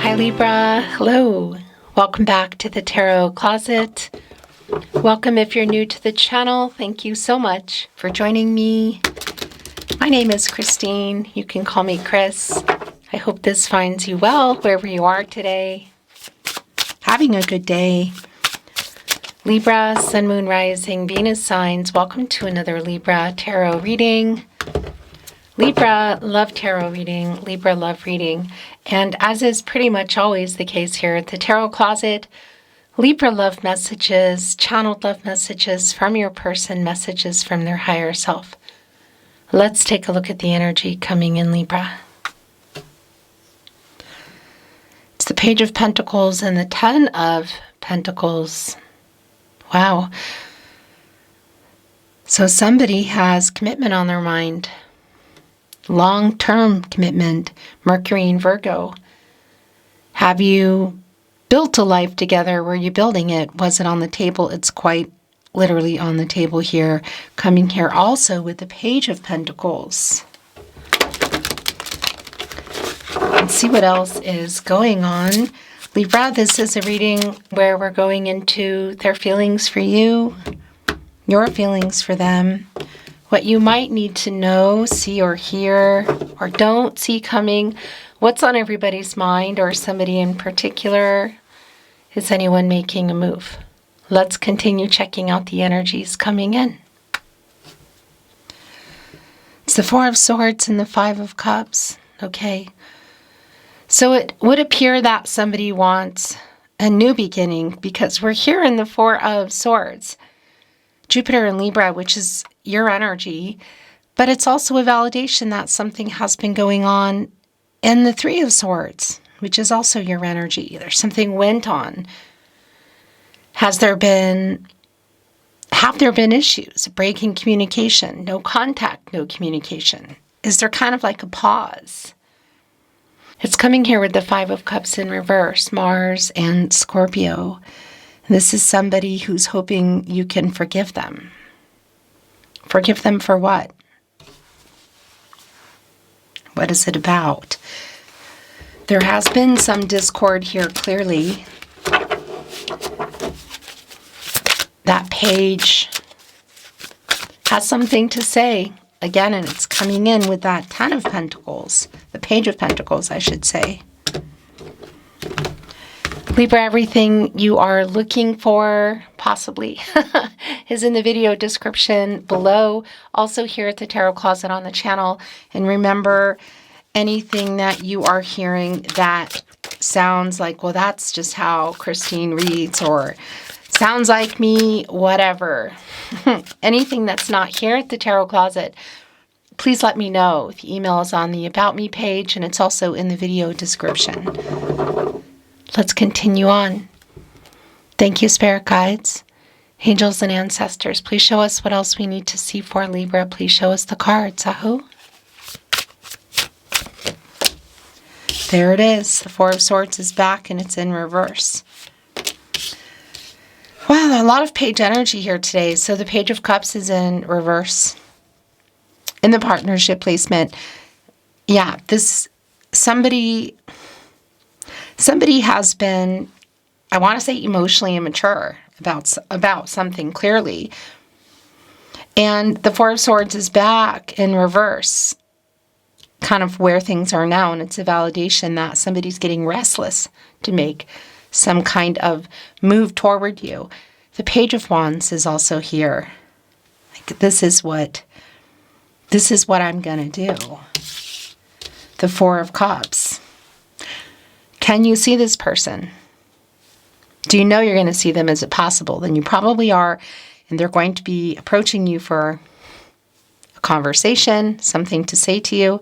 Hi Libra, hello. Welcome back to the Tarot Closet. Welcome if you're new to the channel. Thank you so much for joining me. My name is Christine. You can call me Chris. I hope this finds you well wherever you are today. Having a good day. Libra, Sun, Moon, Rising, Venus signs. Welcome to another Libra Tarot reading. Libra Love Tarot reading, Libra Love Reading. And as is pretty much always the case here at the Tarot Closet, Libra Love Messages, channeled love messages from your person, messages from their higher self. Let's take a look at the energy coming in Libra. It's the Page of Pentacles and the Ten of Pentacles. Wow. So somebody has commitment on their mind. Long-term commitment, Mercury and Virgo. Have you built a life together? Were you building it? Was it on the table? It's quite literally on the table here. Coming here also with the Page of Pentacles. Let's see what else is going on. Libra, this is a reading where we're going into their feelings for you, your feelings for them, what you might need to know, see or hear, or don't see coming, what's on everybody's mind or somebody in particular. Is anyone making a move? Let's continue checking out the energies coming in. It's the Four of Swords and the Five of Cups. Okay. So it would appear that somebody wants a new beginning because we're here in the Four of Swords. Jupiter and Libra, which is your energy, but it's also a validation that something has been going on in the Three of Swords, which is also your energy. There's something went on. Have there been issues, breaking communication, no contact, no communication? Is there kind of like a pause? It's coming here with the Five of Cups in reverse, Mars and Scorpio. This is somebody who's hoping you can forgive them. Forgive them for what? What is it about? There has been some discord here, clearly. That page has something to say. Again, and it's coming in with that Ten of Pentacles. The Page of Pentacles, I should say. Libra, everything you are looking for, possibly, is in the video description below. Also here at the Tarot Closet on the channel. And remember, anything that you are hearing that sounds like, well, that's just how Christine reads, or sounds like me, whatever. Anything that's not here at the Tarot Closet, please let me know. The email is on the About Me page, and it's also in the video description. Let's continue on. Thank you, Spirit Guides, Angels, and Ancestors. Please show us what else we need to see for Libra. Please show us the cards. Aho. There it is. The Four of Swords is back and it's in reverse. Wow, a lot of page energy here today. So the Page of Cups is in reverse. In the partnership placement. Yeah, somebody has been, I want to say, emotionally immature about something, clearly. And the Four of Swords is back in reverse, kind of where things are now. And it's a validation that somebody's getting restless to make some kind of move toward you. The Page of Wands is also here. Like, this is what I'm going to do. The Four of Cups. Can you see this person? Do you know you're going to see them? Is it possible? Then you probably are, and they're going to be approaching you for a conversation, something to say to you.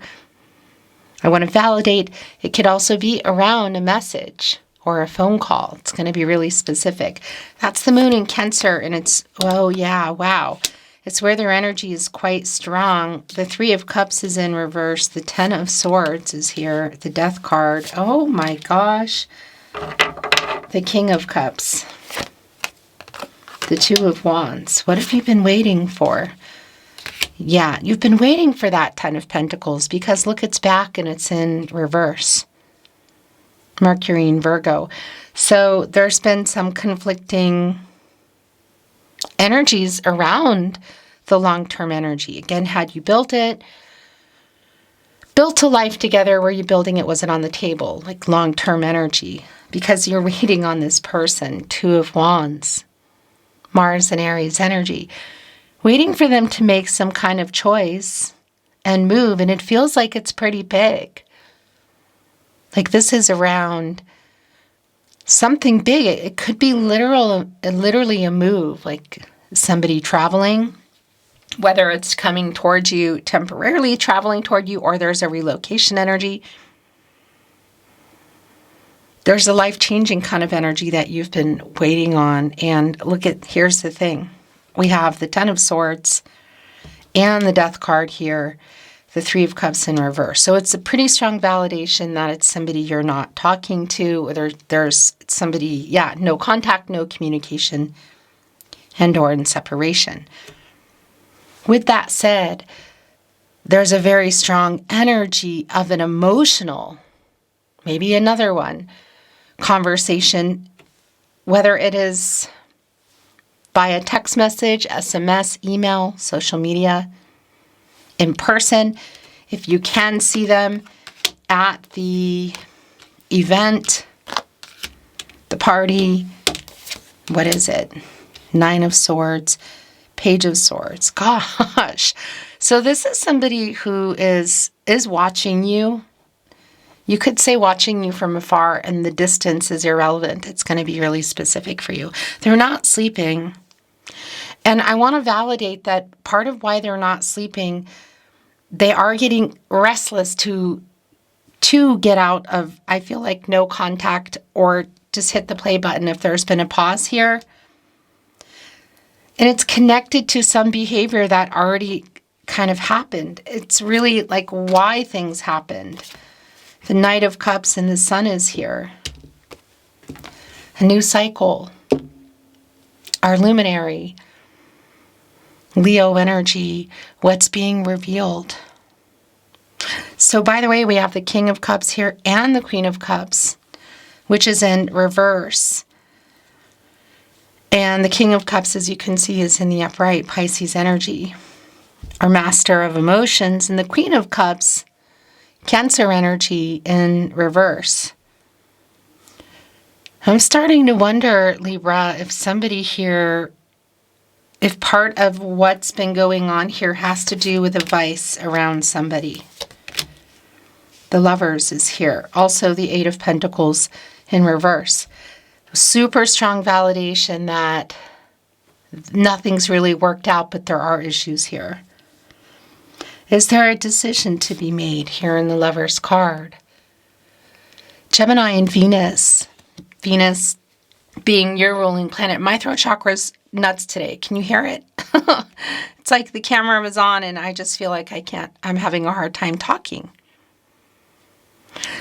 I want to validate. It could also be around a message or a phone call. It's going to be really specific. That's the Moon in Cancer, and it's, oh yeah, wow. It's where their energy is quite strong. The Three of Cups is in reverse. The Ten of Swords is here. The Death card. Oh my gosh. The King of Cups. The Two of Wands. What have you been waiting for? Yeah, you've been waiting for that Ten of Pentacles because look, it's back and it's in reverse. Mercury in Virgo. So there's been some conflicting energies around the long-term energy. Again, had you built a life together, were you building it? Was it on the table? Like long-term energy. Because you're waiting on this person. Two of Wands. Mars and Aries energy. Waiting for them to make some kind of choice and move. And it feels like it's pretty big. Like this is around something big. It could be literally a move. Like somebody traveling. Whether it's coming towards you, temporarily traveling toward you, or there's a relocation energy. There's a life-changing kind of energy that you've been waiting on. And here's the thing. We have the Ten of Swords and the Death card here, the Three of Cups in reverse. So it's a pretty strong validation that it's somebody you're not talking to. Or there's somebody, no contact, no communication, and or in separation. With that said, there's a very strong energy of an emotional, maybe another one, conversation, whether it is by a text message, SMS, email, social media, in person, if you can see them at the event, the party, what is it? Nine of Swords, Page of Swords. Gosh. So this is somebody who is watching you. You could say watching you from afar, and the distance is irrelevant. It's going to be really specific for you. They're not sleeping. And I want to validate that part of why they're not sleeping, they are getting restless to get out of, I feel like, no contact, or just hit the play button if there's been a pause here. And it's connected to some behavior that already kind of happened. It's really like why things happened. The Knight of Cups and the Sun is here. A new cycle. Our luminary. Leo energy. What's being revealed. So by the way, we have the King of Cups here and the Queen of Cups, which is in reverse. And the King of Cups, as you can see, is in the upright, Pisces energy. Our Master of Emotions. And the Queen of Cups, Cancer energy in reverse. I'm starting to wonder, Libra, if somebody here, if part of what's been going on here has to do with a vice around somebody. The Lovers is here. Also the Eight of Pentacles in reverse. Super strong validation that nothing's really worked out, but there are issues here. Is there a decision to be made here in the Lovers card? Gemini and Venus. Venus being your ruling planet. My throat chakra's nuts today. Can you hear it? It's like the camera was on and I just feel like I'm having a hard time talking.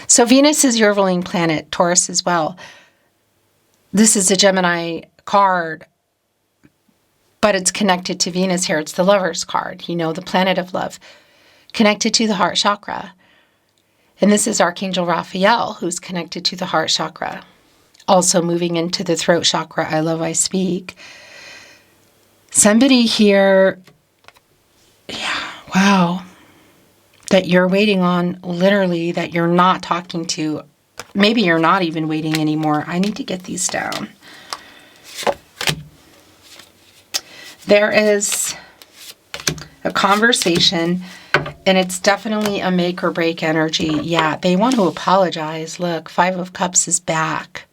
So Venus is your ruling planet, Taurus as well. This is a Gemini card, but it's connected to Venus here. It's the Lover's card, the planet of love, connected to the heart chakra. And this is Archangel Raphael, who's connected to the heart chakra. Also moving into the throat chakra, I love, I speak. Somebody here, wow, that you're waiting on, literally, that you're not talking to. Maybe you're not even waiting anymore. I need to get these down. There is a conversation, and it's definitely a make or break energy. Yeah, they want to apologize. Look, Five of Cups is back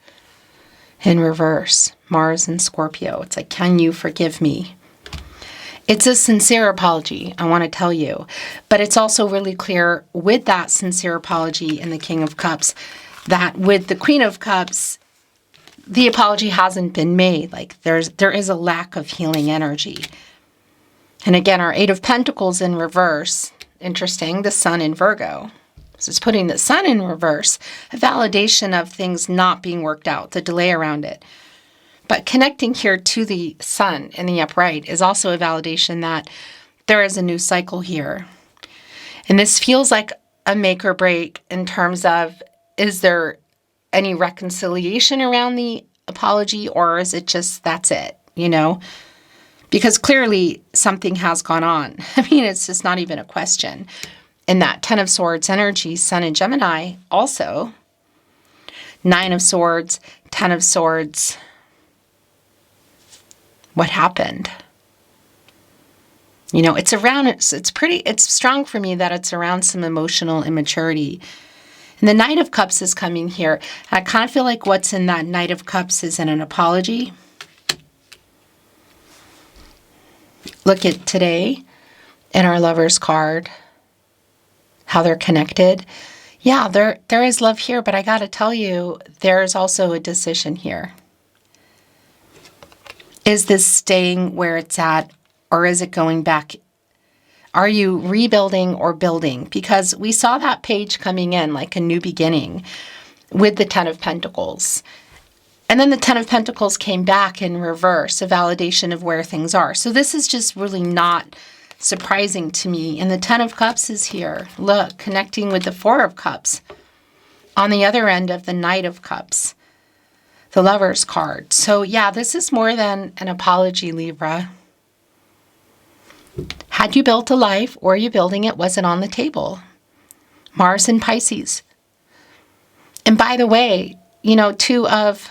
in reverse. Mars and Scorpio. It's like, can you forgive me? It's a sincere apology, I want to tell you. But it's also really clear with that sincere apology in the King of Cups that with the Queen of Cups, the apology hasn't been made. Like there is a lack of healing energy. And again, our Eight of Pentacles in reverse. Interesting, the Sun in Virgo. This is putting the Sun in reverse. A validation of things not being worked out, the delay around it. But connecting here to the Sun in the upright is also a validation that there is a new cycle here. And this feels like a make or break in terms of, is there any reconciliation around the apology, or is it just that's it, Because clearly something has gone on. I mean, it's just not even a question. In that 10 of Swords energy, Sun in Gemini, also 9 of Swords, 10 of Swords. What happened? It's around, it's strong for me that it's around some emotional immaturity. And the Knight of Cups is coming here. I kind of feel like what's in that Knight of Cups is in an apology. Look at today in our Lover's card, how they're connected. Yeah, there is love here, but I got to tell you, there's also a decision here. Is this staying where it's at, or is it going back? Are you rebuilding or building? Because we saw that page coming in like a new beginning with the 10 of Pentacles. And then the 10 of Pentacles came back in reverse, a validation of where things are. So this is just really not surprising to me. And the 10 of Cups is here. Look, connecting with the 4 of Cups on the other end of the Knight of Cups, the Lover's card. So yeah, this is more than an apology, Libra. Had you built a life, or are you building it? Was it on the table? Mars in Pisces. And by the way, two of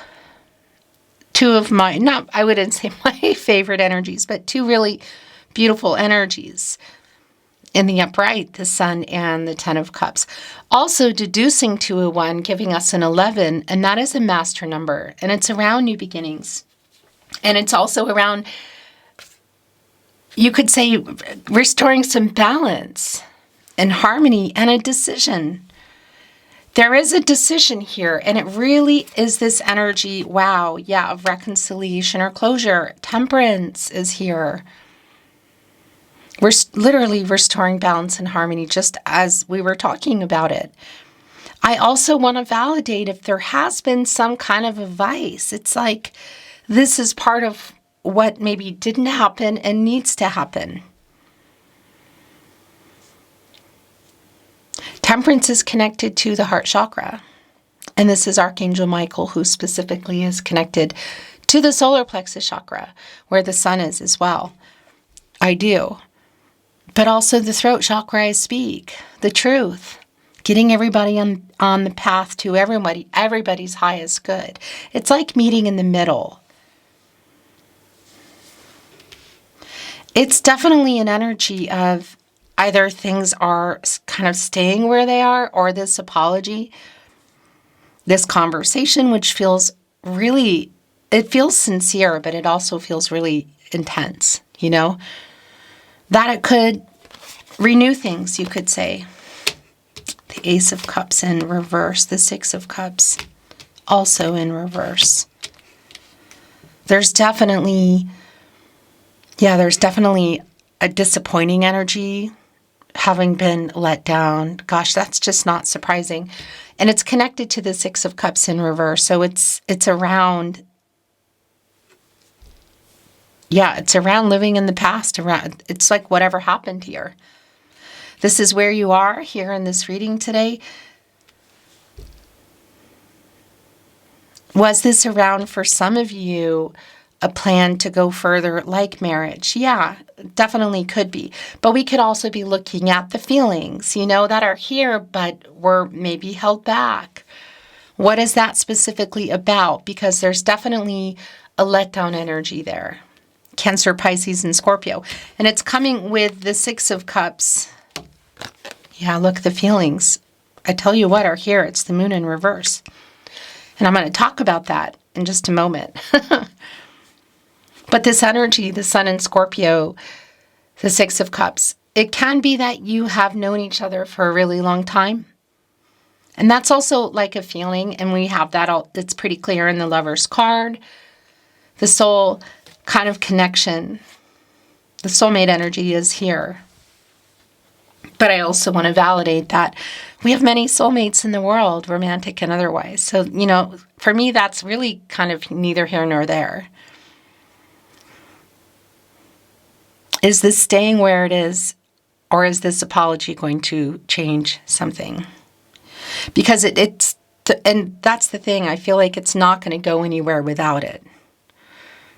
my, I wouldn't say my favorite energies, but two really beautiful energies in the upright, the Sun and the 10 of Cups. Also deducing to a 1, giving us an 11, and that is a master number, and it's around new beginnings. And it's also around, you could say, restoring some balance and harmony and a decision. There is a decision here, and it really is this energy, wow, yeah, of reconciliation or closure. Temperance is here. We're literally restoring balance and harmony, just as we were talking about it. I also want to validate if there has been some kind of a vice. It's like this is part of what maybe didn't happen and needs to happen. Temperance is connected to the heart chakra. And this is Archangel Michael, who specifically is connected to the solar plexus chakra, where the sun is as well. I do. But also the throat chakra, I speak the truth. Getting everybody on the path to everybody's highest good. It's like meeting in the middle. It's definitely an energy of either things are kind of staying where they are, or this apology, this conversation, which feels really, it feels sincere, but it also feels really intense, that it could renew things, you could say. The Ace of Cups in reverse, the 6 of Cups also in reverse. There's definitely a disappointing energy, having been let down. Gosh, that's just not surprising. And it's connected to the 6 of Cups in reverse. So it's around, it's around living in the past. It's like whatever happened here. This is where you are here in this reading today. Was this around for some of you a plan to go further, like marriage? Yeah, definitely could be. But we could also be looking at the feelings, that are here, but were maybe held back. What is that specifically about? Because there's definitely a letdown energy there. Cancer, Pisces, and Scorpio. And it's coming with the 6 of Cups. Yeah, look, the feelings, I tell you what, are here. It's the moon in reverse. And I'm going to talk about that in just a moment. But this energy, the sun in Scorpio, the 6 of Cups, it can be that you have known each other for a really long time. And that's also like a feeling, and we have that it's pretty clear in the Lover's card. The soul kind of connection, the soulmate energy is here. But I also want to validate that we have many soulmates in the world, romantic and otherwise. So, for me, that's really kind of neither here nor there. Is this staying where it is, or is this apology going to change something? Because it's And that's the thing. I feel like it's not going to go anywhere without it.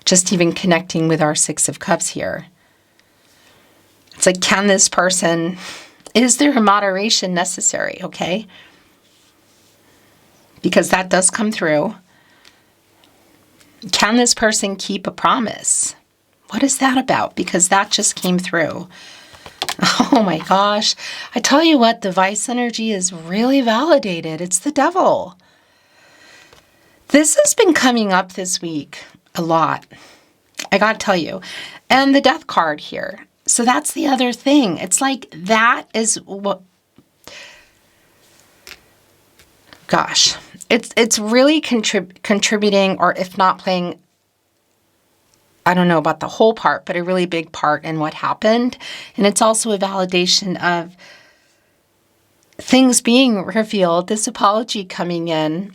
Just even connecting with our Six of Cups here. It's like, can this person, is there a moderation necessary? Okay. Because that does come through. Can this person keep a promise? What is that about? Because that just came through. Oh my gosh. I tell you what, the Vice energy is really validated. It's the Devil. This has been coming up this week a lot. I got to tell you. And the Death card here. So that's the other thing. It's like that is what... Gosh. It's really contributing, or if not playing, I don't know about the whole part, but a really big part in what happened. And it's also a validation of things being revealed, this apology coming in,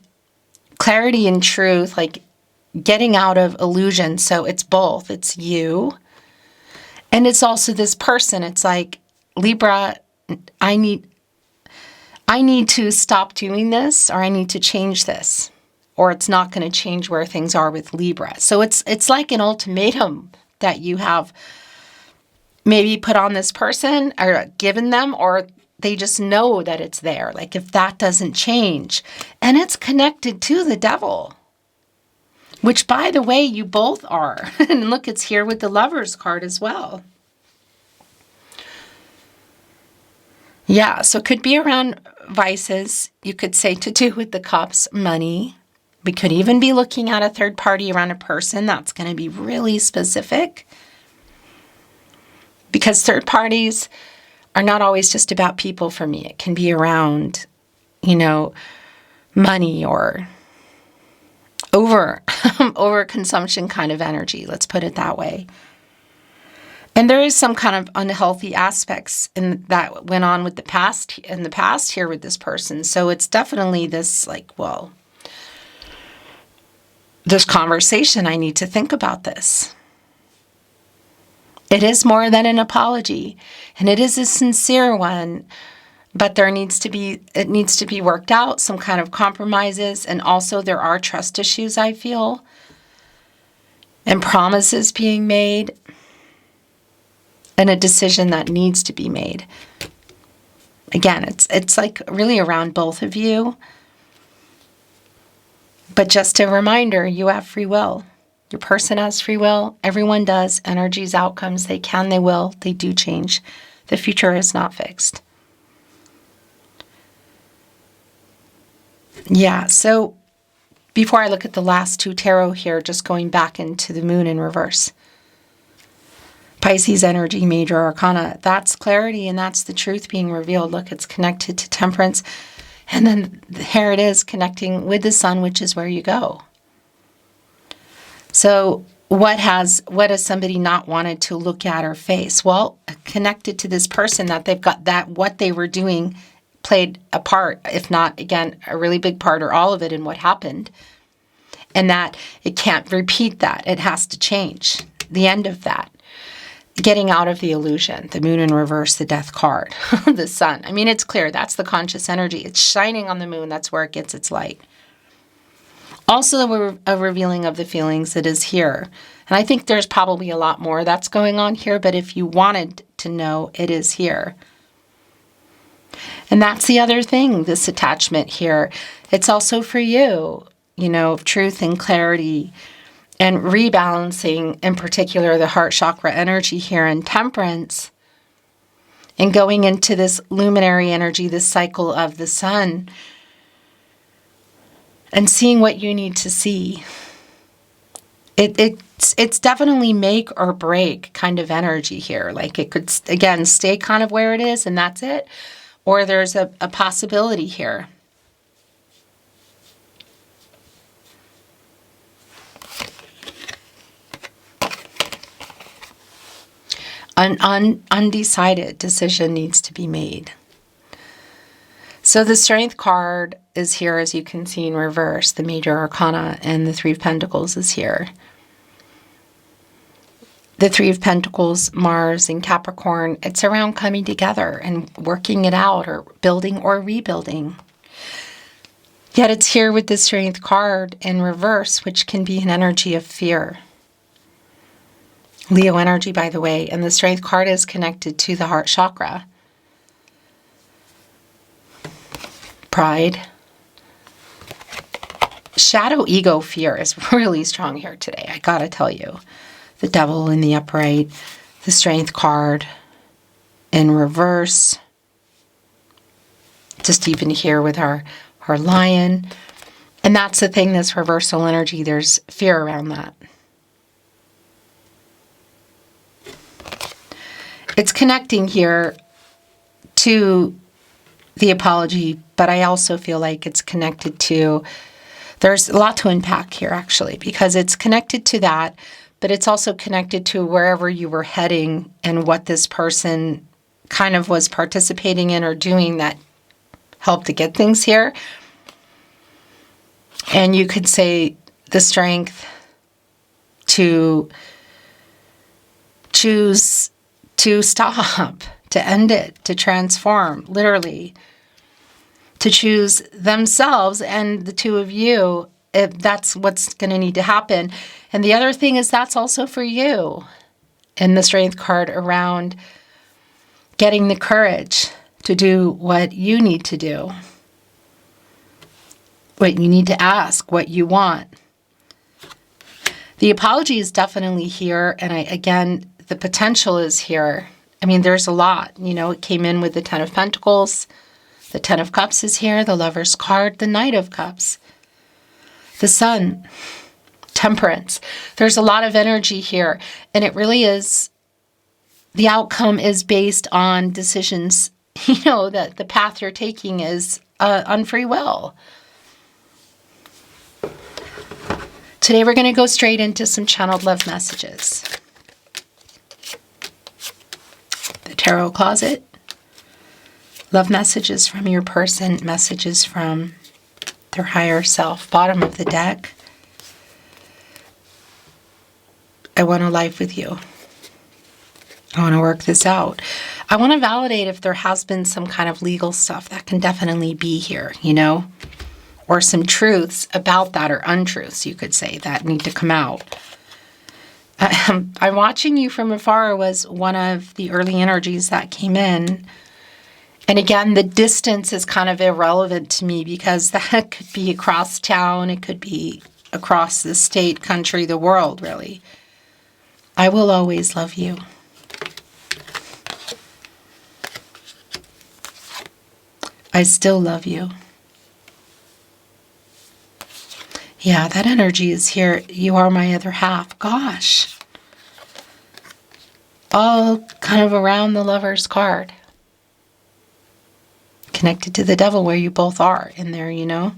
clarity and truth, like getting out of illusion. So it's both. It's you. And it's also this person. It's like, Libra, I need to stop doing this, or I need to change this, or it's not going to change where things are with Libra. So it's like an ultimatum that you have maybe put on this person or given them, or they just know that it's there. Like if that doesn't change, and it's connected to the Devil, which by the way, you both are. And look, it's here with the Lovers card as well. Yeah, so it could be around vices. You could say to do with the Cups, money. We could even be looking at a third party around a person. That's going to be really specific. Because third parties are not always just about people for me. It can be around, money or over consumption kind of energy. Let's put it that way. And there is some kind of unhealthy aspects that went on in the past here with this person. So it's definitely this this conversation. I need to think about this. It is more than an apology, and it is a sincere one, but it needs to be worked out, some kind of compromises, and also there are trust issues, I feel, and promises being made. And a decision that needs to be made. Again, it's like really around both of you. But just a reminder, you have free will. Your person has free will. Everyone does. Energies, outcomes, they can, they will, they do change. The future is not fixed. Yeah, so before I look at the last two tarot here, just going back into the Moon in reverse. Pisces energy, major arcana, that's clarity and that's the truth being revealed. Look, it's connected to Temperance. And then here it is connecting with the Sun, which is where you go. So what has somebody not wanted to look at or face? Well, connected to this person that they've got, that what they were doing played a part, if not, again, a really big part or all of it in what happened. And that it can't repeat that. It has to change. The end of that. Getting out of the illusion, the Moon in reverse, the Death card, the Sun. I mean, it's clear. That's the conscious energy. It's shining on the Moon. That's where it gets its light. Also, a revealing of the feelings that is here. And I think there's probably a lot more that's going on here, but if you wanted to know, it is here. And that's the other thing, this attachment here. It's also for you, truth and clarity, and rebalancing, in particular, the heart chakra energy here in Temperance, and going into this luminary energy, this cycle of the Sun, and seeing what you need to see. It's definitely make or break kind of energy here. Like it could, again, stay kind of where it is and that's it, or there's a possibility here. An undecided decision needs to be made. So the Strength card is here, as you can see in reverse. The Major Arcana and the Three of Pentacles is here. The Three of Pentacles, Mars and Capricorn, it's around coming together and working it out, or building or rebuilding. Yet it's here with the Strength card in reverse, which can be an energy of fear. Leo energy, by the way, and the Strength card is connected to the heart chakra. Pride. Shadow, ego, fear is really strong here today, I gotta tell you. The Devil in the upright, the Strength card in reverse. Just even here with our Lion. And that's the thing, this reversal energy, there's fear around that. It's connecting here to the apology, but I also feel like it's connected to, there's a lot to unpack here actually, because it's connected to that, but it's also connected to wherever you were heading and what this person kind of was participating in or doing that helped to get things here. And you could say the strength to choose to stop, to end it, to transform, literally, to choose themselves and the two of you, if that's what's going to need to happen. And the other thing is that's also for you. And the Strength card around getting the courage to do what you need to do, what you need to ask, what you want. The apology is definitely here, and again, the potential is here. I mean, there's a lot. You know, it came in with the Ten of Pentacles. The Ten of Cups is here, the Lover's card, the Knight of Cups, the Sun, Temperance. There's a lot of energy here, and it really is, the outcome is based on decisions, you know, that the path you're taking is on free will. Today we're going to go straight into some channeled love messages. The Tarot Closet. Love messages from your person, messages from their higher self. Bottom of the deck. I want a life with you. I want to work this out. I want to validate if there has been some kind of legal stuff that can definitely be here, you know? Or some truths about that, or untruths, you could say, that need to come out. I'm watching you from afar was one of the early energies that came in. And again, the distance is kind of irrelevant to me because that could be across town. It could be across the state, country, the world, really. I will always love you. I still love you. Yeah, that energy is here. You are my other half. Gosh. All kind of around the Lover's card. Connected to the Devil where you both are in there, you know.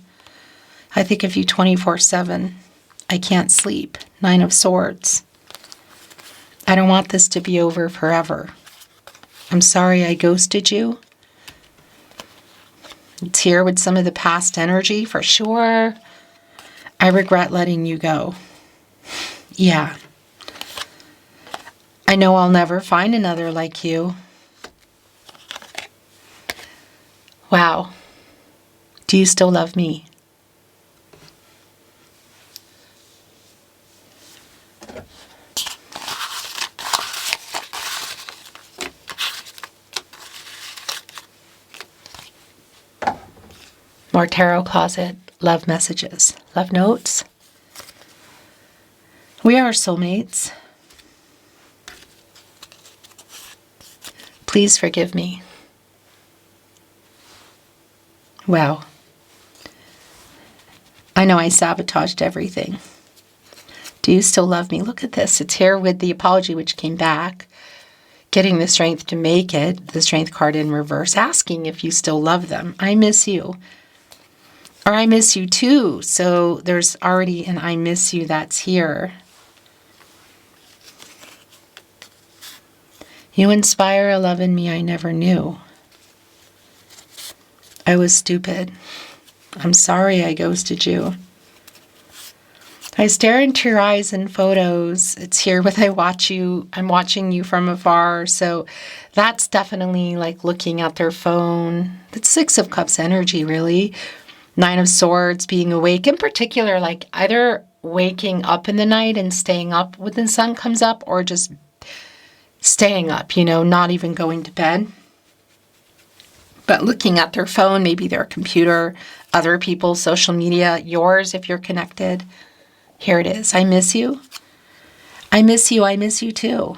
I think of you 24/7. I can't sleep. 9 of Swords. I don't want this to be over forever. I'm sorry I ghosted you. It's here with some of the past energy for sure. I regret letting you go. Yeah. I know I'll never find another like you. Wow. Do you still love me? More Tarot Closet. Love messages, love notes. We are soulmates. Please forgive me. Wow. I know I sabotaged everything. Do you still love me? Look at this. It's here with the apology, which came back. Getting the strength to make it. The Strength card in reverse. Asking if you still love them. I miss you. Or I miss you too. So there's already an I miss you that's here. You inspire a love in me I never knew. I was stupid. I'm sorry I ghosted you. I stare into your eyes in photos. It's here with I watch you. I'm watching you from afar. So that's definitely like looking at their phone. That's 6 of Cups energy, really. Nine of Swords, being awake. In particular, like either waking up in the night and staying up when the sun comes up, or just staying up, not even going to bed. But looking at their phone, maybe their computer, other people's social media, yours if you're connected. Here it is. I miss you. I miss you. I miss you too.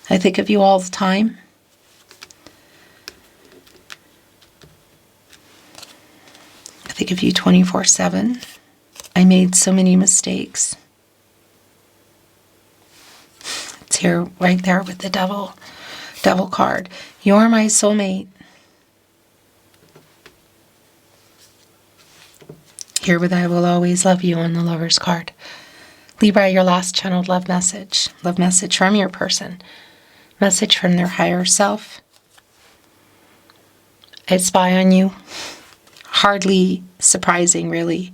I think of you all the time. I think of you 24/7. I made so many mistakes. It's here, right there with the devil card. You're my soulmate. Here with I will always love you on the Lover's card. Libra, your last channeled love message. Love message from your person. Message from their higher self. I spy on you. Hardly surprising, really.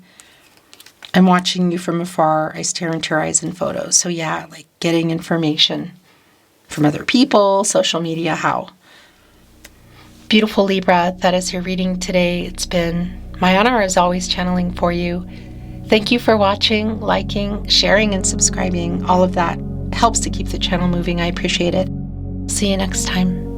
I'm watching you from afar. I stare into your eyes in photos. So yeah, like getting information from other people, social media, how. Beautiful Libra, that is your reading today. It's been my honor as always channeling for you. Thank you for watching, liking, sharing, and subscribing. All of that helps to keep the channel moving. I appreciate it. See you next time.